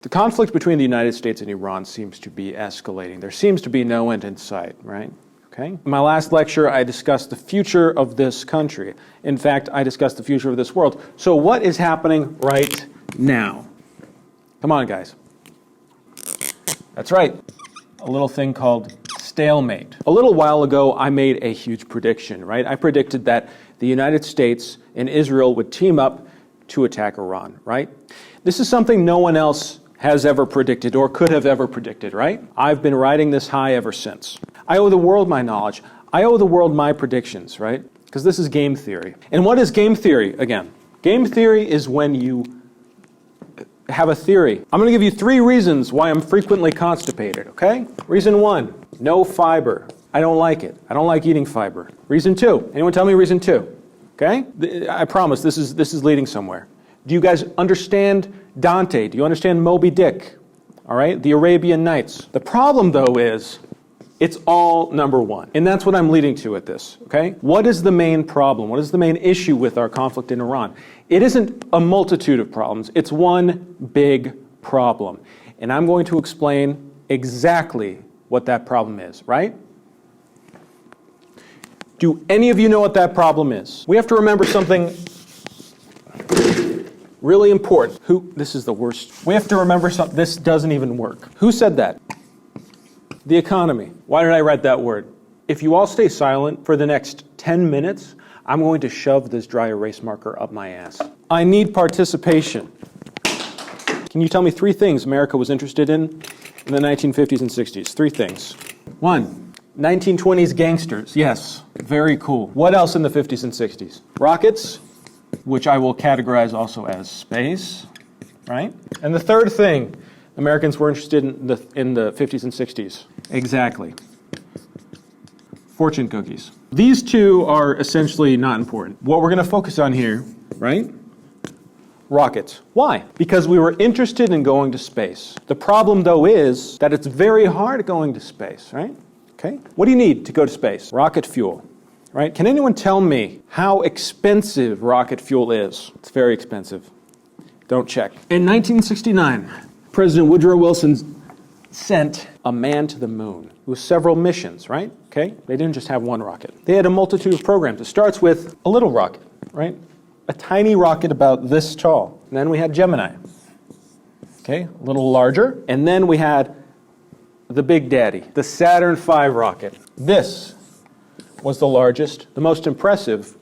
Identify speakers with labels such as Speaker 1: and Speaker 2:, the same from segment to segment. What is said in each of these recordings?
Speaker 1: The conflict between the United States and Iran seems to be escalating. There seems to be no end in sight, right? Okay. In my last lecture, I discussed the future of this country. In fact, I discussed the future of this world. So what is happening right now? Come on, guys. That's right. A little thing called stalemate. A little while ago, I made a huge prediction, right? I predicted that the United States and Israel would team up to attack Iran, right? This is something no one else has ever predicted or could have ever predicted, right? I've been riding this high ever since. I owe the world my knowledge. I owe the world my predictions, right? Because this is game theory. And what is game theory, again? Game theory is when you have a theory. I'm going to give you 3 reasons why I'm frequently constipated, okay? Reason 1, no fiber. I don't like it. I don't like eating fiber. Reason 2, anyone tell me reason 2? Okay? I promise this is leading somewhere. Do you guys understand Dante? Do you understand Moby Dick? All right? The Arabian Nights. The problem, though, is it's all number 1. And that's what I'm leading to at this, okay? What is the main problem? What is the main issue with our conflict in Iran? It isn't a multitude of problems. It's one big problem. And I'm going to explain exactly what that problem is, right? Do any of you know what that problem is? We have to remember something really important. This is the worst. We have to remember something. This doesn't even work. Who said that? The economy. Why did I write that word? If you all stay silent for the next 10 minutes, I'm going to shove this dry erase marker up my ass. I need participation. Can you tell me 3 things America was interested in the 1950s and 60s? 3 things. 1, 1920s gangsters. Yes, very cool. What else in the 50s and 60s? Rockets, which I will categorize also as space, right? And the 3rd thing Americans were interested in the 50s and 60s. Exactly. Fortune cookies. These 2 are essentially not important. What we're going to focus on here, right? Rockets. Why? Because we were interested in going to space. The problem, though, is that it's very hard going to space, right? Okay? What do you need to go to space? Rocket fuel, right? Can anyone tell me how expensive rocket fuel is? It's very expensive. Don't check. In 1969, President Woodrow Wilson sent a man to the moon. It was several missions, right? Okay? They didn't just have one rocket. They had a multitude of programs. It starts with a little rocket, right? A tiny rocket about this tall. And then we had Gemini. Okay? A little larger. And then we had the Big Daddy, the Saturn V rocket. This was the largest, the most impressive,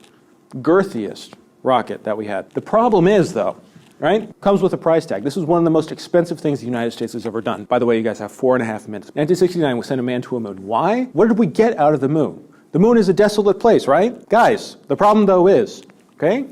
Speaker 1: girthiest rocket that we had. The problem is, though, right? Comes with a price tag. This is one of the most expensive things the United States has ever done. By the way, you guys have 4.5 minutes. 1969, we sent a man to a moon. Why? What did we get out of the moon? The moon is a desolate place, right? Guys, the problem, though, is, okay?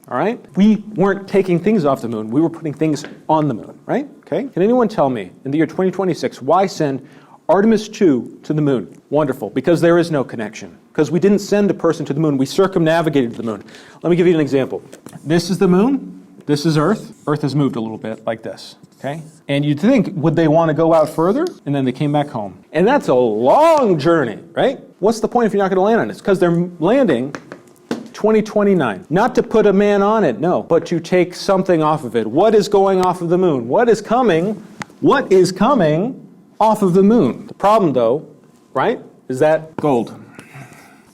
Speaker 1: All right? We weren't taking things off the moon. We were putting things on the moon, right? Okay? Can anyone tell me, in the year 2026, why send Artemis 2 to the moon? Wonderful. Because there is no connection. Because we didn't send a person to the moon. We circumnavigated the moon. Let me give you an example. This is the moon. This is Earth. Earth has moved a little bit like this, okay? And you'd think, would they want to go out further? And then they came back home. And that's a long journey, right? What's the point if you're not going to land on it? It's because they're landing 2029. Not to put a man on it, no, but to take something off of it. What is going off of the moon? What is coming off of the moon? The problem, though, right, is that gold.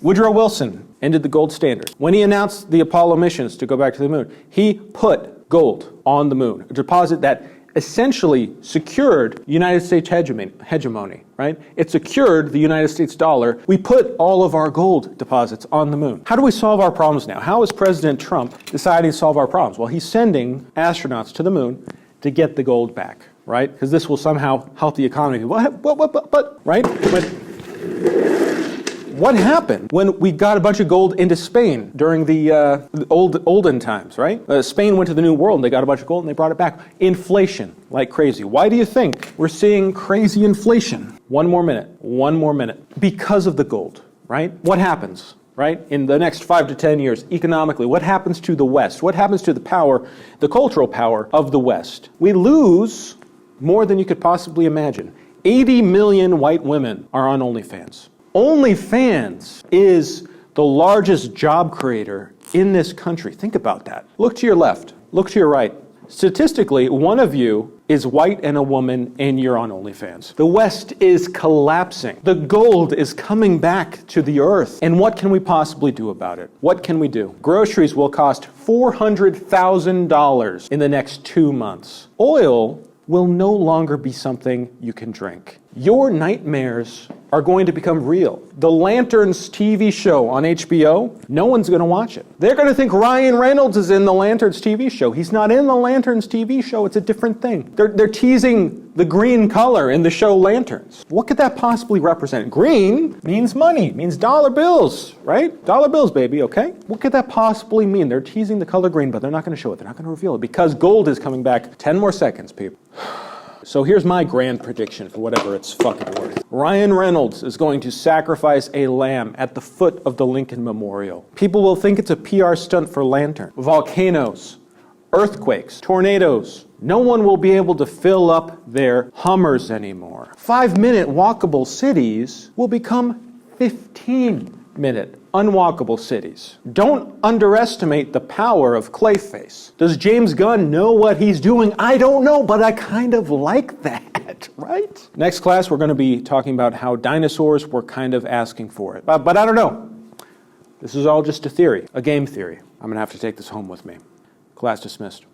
Speaker 1: Woodrow Wilson ended the gold standard. When he announced the Apollo missions to go back to the moon, he put gold on the moon, a deposit that essentially secured United States hegemony, right? It secured the United States dollar. We put all of our gold deposits on the moon. How do we solve our problems now? How is President Trump deciding to solve our problems? Well, he's sending astronauts to the moon to get the gold back, right? Because this will somehow help the economy. But right? But what happened when we got a bunch of gold into Spain during the olden times, right? Spain went to the New World and they got a bunch of gold and they brought it back. Inflation, like crazy. Why do you think we're seeing crazy inflation? One more minute. Because of the gold, right? What happens, right? In the next 5 to 10 years, economically, what happens to the West? What happens to the power, the cultural power of the West? We lose more than you could possibly imagine. 80 million white women are on OnlyFans. OnlyFans is the largest job creator in this country. Think about that. Look to your left. Look to your right. Statistically, one of you is white and a woman, and you're on OnlyFans. The West is collapsing. The gold is coming back to the earth. And what can we possibly do about it? What can we do? Groceries will cost $400,000 in the next 2 months. Oil will no longer be something you can drink. Your nightmares are going to become real. The Lanterns TV show on HBO, no one's going to watch it. They're going to think Ryan Reynolds is in the Lanterns TV show. He's not in the Lanterns TV show. It's a different thing. They're teasing the green color in the show Lanterns. What could that possibly represent? Green means money, means dollar bills, right? Dollar bills, baby, okay? What could that possibly mean? They're teasing the color green, but they're not going to show it. They're not going to reveal it because gold is coming back. 10 more seconds, people. So here's my grand prediction for whatever it's fucking worth. Ryan Reynolds is going to sacrifice a lamb at the foot of the Lincoln Memorial. People will think it's a PR stunt for Lantern. Volcanoes, earthquakes, tornadoes. No one will be able to fill up their Hummers anymore. 5-minute walkable cities will become 15-minute unwalkable cities. Don't underestimate the power of Clayface. Does James Gunn know what he's doing? I don't know, but I kind of like that, right? Next class, we're going to be talking about how dinosaurs were kind of asking for it. But I don't know. This is all just a theory, a game theory. I'm going to have to take this home with me. Class dismissed.